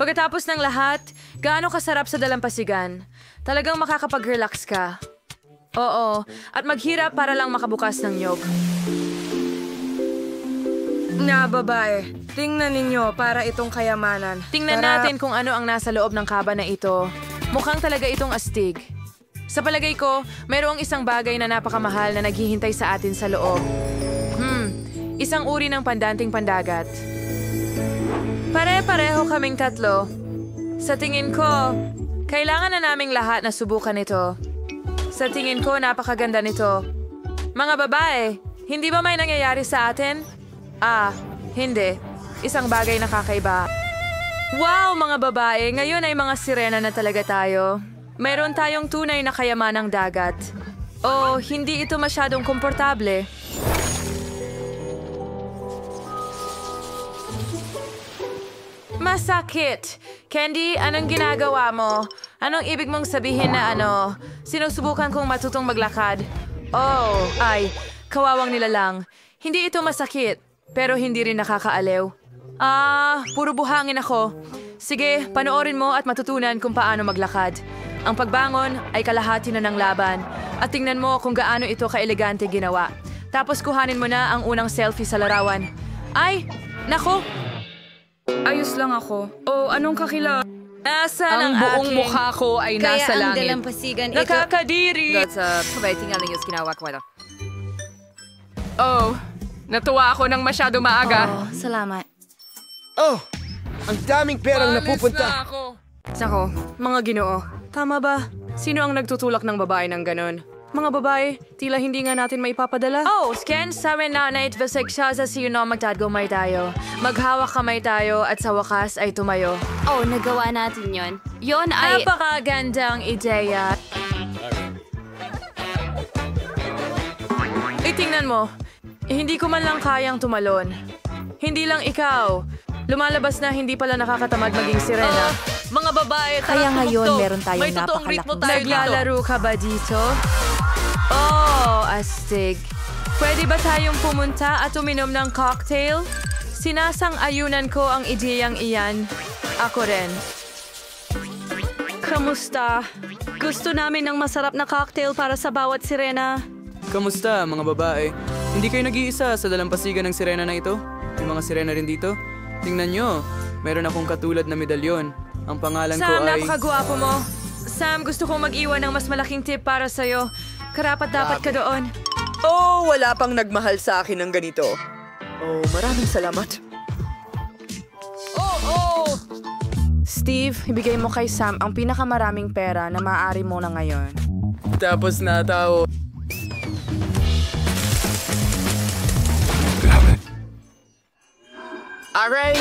Pagkatapos ng lahat, gaano kasarap sa dalampasigan. Talagang makakapag-relax ka. Oo, at maghirap para lang makabukas ng nyog. Na babae, tingnan ninyo para itong kayamanan. Tingnan natin kung ano ang nasa loob ng kaba na ito. Mukhang talaga itong astig. Sa palagay ko, mayroong isang bagay na napakamahal na naghihintay sa atin sa loob. Isang uri ng pandanting pandagat. Pare-pareho kaming tatlo. Sa tingin ko, kailangan na naming lahat na subukan ito. Sa tingin ko, napakaganda nito. Mga babae, hindi ba may nangyayari sa atin? Hindi. Isang bagay na kakaiba. Wow, mga babae! Ngayon ay mga sirena na talaga tayo. Mayroon tayong tunay na kayamanang dagat. Hindi ito masyadong komportable. Masakit! Candy, anong ginagawa mo? Anong ibig mong sabihin na sinusubukan kong matutong maglakad? Kawawang nilalang. Hindi ito masakit. Pero hindi rin nakakaaliw. Puro buhangin ako. Sige, panoorin mo at matutunan kung paano maglakad. Ang pagbangon ay kalahati na ng laban. At tingnan mo kung gaano ito ka-elegante ginawa. Tapos kuhanin mo na ang unang selfie sa larawan. Nako! Ayos lang ako. Anong kakila? Nasaan ang buong aking... mukha ko ay nasa Kaya ang langit. dalampasigan ito... Nakakadiri! Natuwa ako ng masyado maaga. Salamat. Ang daming perang napupunta. Nako, mga ginoo. Tama ba? Sino ang nagtutulak ng babae ng ganon? Mga babae, tila hindi nga natin maipapadala. Scan sa na itvasig siya sa sino magtagumay tayo. Maghawak kamay tayo at sa wakas ay tumayo. Nagawa natin yon. Yon ay... Napakagandang ideya. Tingnan mo. Hindi ko man lang kayang tumalon. Hindi lang ikaw. Lumalabas na hindi pala nakakatamad maging sirena. Mga babae, Kaya ngayon meron tayong may totoong ritmo napakalaking tayo dito. Naglalaro ka ba dito? Astig. Pwede ba tayong pumunta at uminom ng cocktail? Sinasang-ayunan ko ang ideyang iyan. Ako rin. Kamusta? Gusto namin ng masarap na cocktail para sa bawat sirena. Kamusta, mga babae? Hindi kayo nag-iisa sa dalampasigan ng sirena na ito? May mga sirena rin dito? Tingnan nyo, meron akong katulad na medalyon. Ang pangalan ko Sam, ay... napakagwapo mo. Sam, gusto kong mag-iwan ng mas malaking tip para sa'yo. Karapat-dapat ka doon. Wala pang nagmahal sa akin ng ganito. Maraming salamat. Steve, ibigay mo kay Sam ang pinakamaraming pera na maaari mo na ngayon. Tapos na, tao. Aray!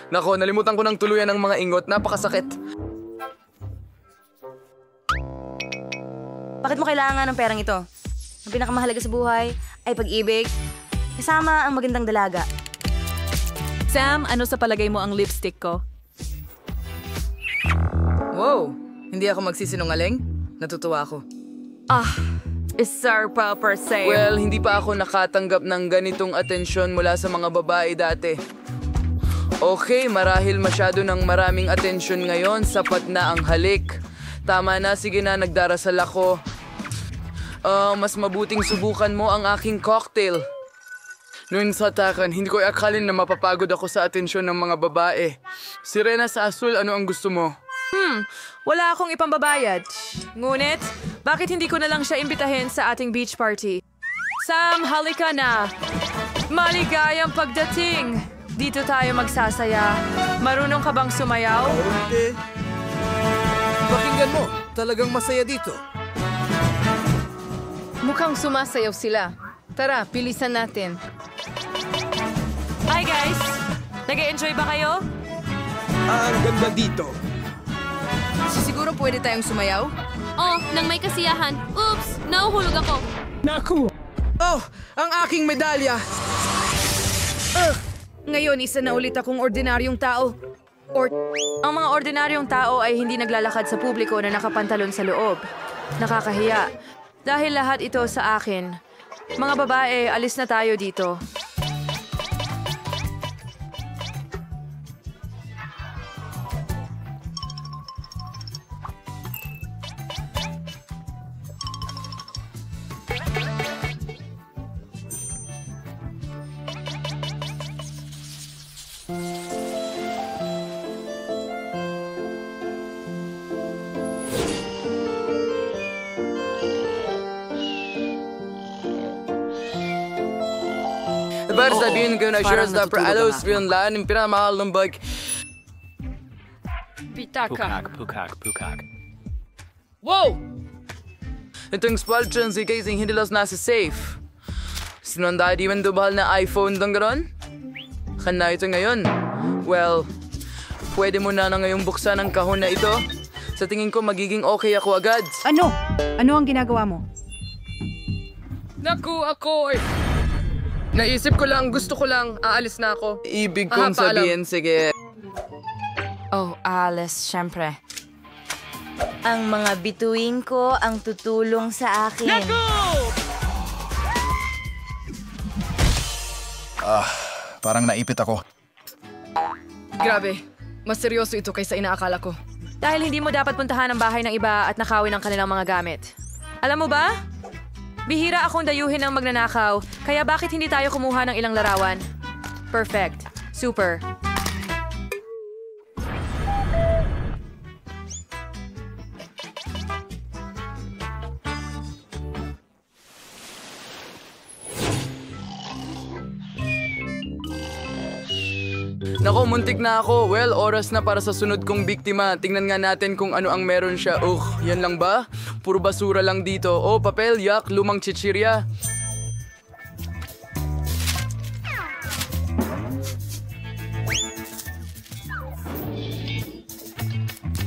Nako, nalimutan ko ng tuluyan ng mga ingot. Napakasakit. Bakit mo kailangan ng perang ito? Ang pinakamahalaga sa buhay ay pag-ibig, kasama ang magandang dalaga. Sam, ano sa palagay mo ang lipstick ko? Wow! Hindi ako magsisinungaling? Natutuwa ako. Isarpa per se. Well, hindi pa ako nakatanggap ng ganitong atensyon mula sa mga babae dati. Okay, marahil masyado ng maraming atensyon ngayon, sapat na ang halik. Tama na, sige na, nagdarasal ako. Mas mabuting subukan mo ang aking cocktail. Noon sa takan, hindi ko akalin na mapapagod ako sa atensyon ng mga babae. Sirena sa asul, ano ang gusto mo? Wala akong ipambabayad. Ngunit, bakit hindi ko na lang siya imbitahin sa ating beach party? Sam, halika na! Maligayang pagdating! Dito tayo magsasaya. Marunong ka bang sumayaw? Pakinggan mo, talagang masaya dito. Mukhang sumasayaw sila. Tara, pilisan natin. Hi guys! Nag-e-enjoy ba kayo? Ang ganda dito. Siguro pwede tayong sumayaw? Nang may kasiyahan. Oops! Nahuhulog ako. Ang aking medalya! Ngayon, isa na ulit akong ordinaryong tao. Ang mga ordinaryong tao ay hindi naglalakad sa publiko na nakapantalon sa loob. Nakakahiya. Dahil lahat ito sa akin. Mga babae, alis na tayo dito. Para sabihin ko na sure sa natutulog alos ang yung lan yung pinamahal ng bag. Pukak. Wow! Itong spalchan si Casey hindi lang nasa safe. Sinunda di man bahal na iPhone dong garon? Kana ito ngayon. Well, pwede mo na ngayong buksan ang kahon na ito. Sa tingin ko magiging okay ako agad. Ano? Ano ang ginagawa mo? Naku, ako eh. Naisip ko lang, gusto ko lang, aalis na ako. Ibig kong sabihin, sige. Oh, alas, syempre. Ang mga bituin ko ang tutulong sa akin. Parang naipit ako. Grabe, mas seryoso ito kaysa inaakala ko. Dahil hindi mo dapat puntahan ang bahay ng iba at nakawin ang kanilang mga gamit. Alam mo ba? Bihira akong dayuhin ng magnanakaw, kaya bakit hindi tayo kumuha ng ilang larawan? Perfect. Super. Nako, muntik na ako. Well, oras na para sa sunod kong biktima. Tingnan nga natin kung ano ang meron siya. Yan lang ba? Puro basura lang dito. Oh, papel, yak, lumang chichirya.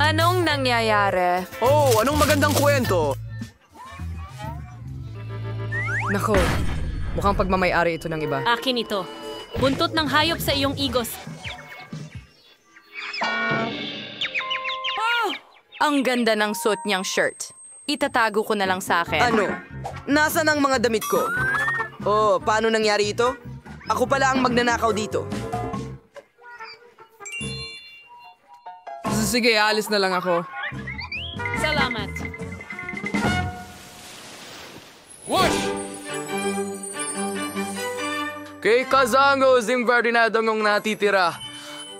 Anong nangyayari? Oh, anong magandang kwento? Nako, mukhang pagmamayari ito ng iba. Akin ito. Buntot ng hayop sa iyong igos. Ang ganda ng suot niyang shirt. Itatago ko na lang sa akin. Ano? Nasaan ang mga damit ko? Oh, paano nangyari ito? Ako pala ang magnanakaw dito. Sige, alis na lang ako. Salamat. Whoosh! Kay Kazango, Zing Ferdinand ang natitira.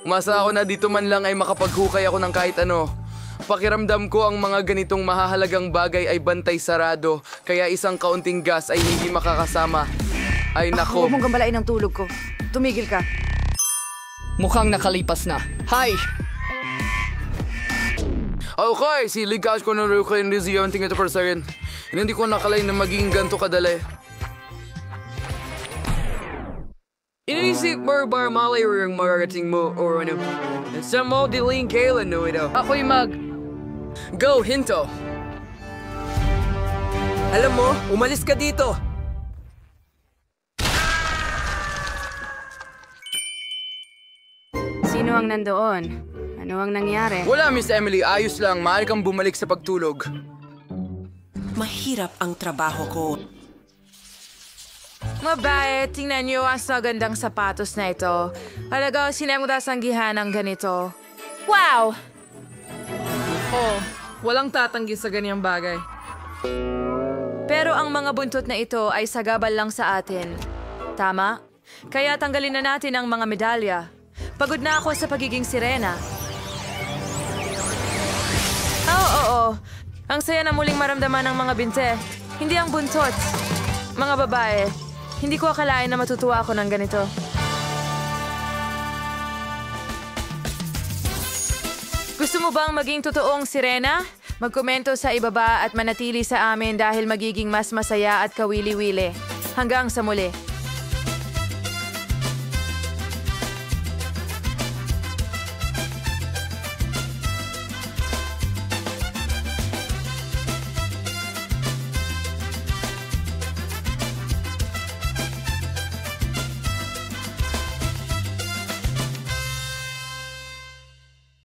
Umasa ako na dito man lang ay makapaghukay ako ng kahit ano. Pakiramdam ko ang mga ganitong mahahalagang bagay ay bantay sarado, kaya isang kaunting gas ay hindi makakasama. Ay nako. Huwag mong gambalain ang tulog ko. Tumigil ka. Mukhang nakalipas na. Hi! Okay, siligas ko na rin kayo hindi siya ang tingin ito per second. Hindi ko nakalain na magiging ganito kadali. Inisip mo ba malay yung marketing mo o ano? Sa modeling kailan no ito? Ako'y Go, Hinto! Alam mo, umalis ka dito. Sino ang nandoon? Ano ang nangyari? Wala, Miss Emily. Ayos lang. Maaari kang bumalik sa pagtulog. Mahirap ang trabaho ko. Mabait, tingnan niyo ang gandang sapatos na ito. Halaga, sinemudas ang gihan ng ganito. Wow! Oh, walang tatanggi sa ganyang bagay. Pero ang mga buntot na ito ay sagabal lang sa atin. Tama? Kaya tanggalin na natin ang mga medalya. Pagod na ako sa pagiging sirena. Oo. Ang saya na muling maramdaman ng mga binte. Hindi ang buntot. Mga babae, hindi ko akalain na matutuwa ako ng ganito. Gusto mo bang maging totoong sirena? Magkomento sa ibaba at manatili sa amin dahil magiging mas masaya at kawili-wili. Hanggang sa muli.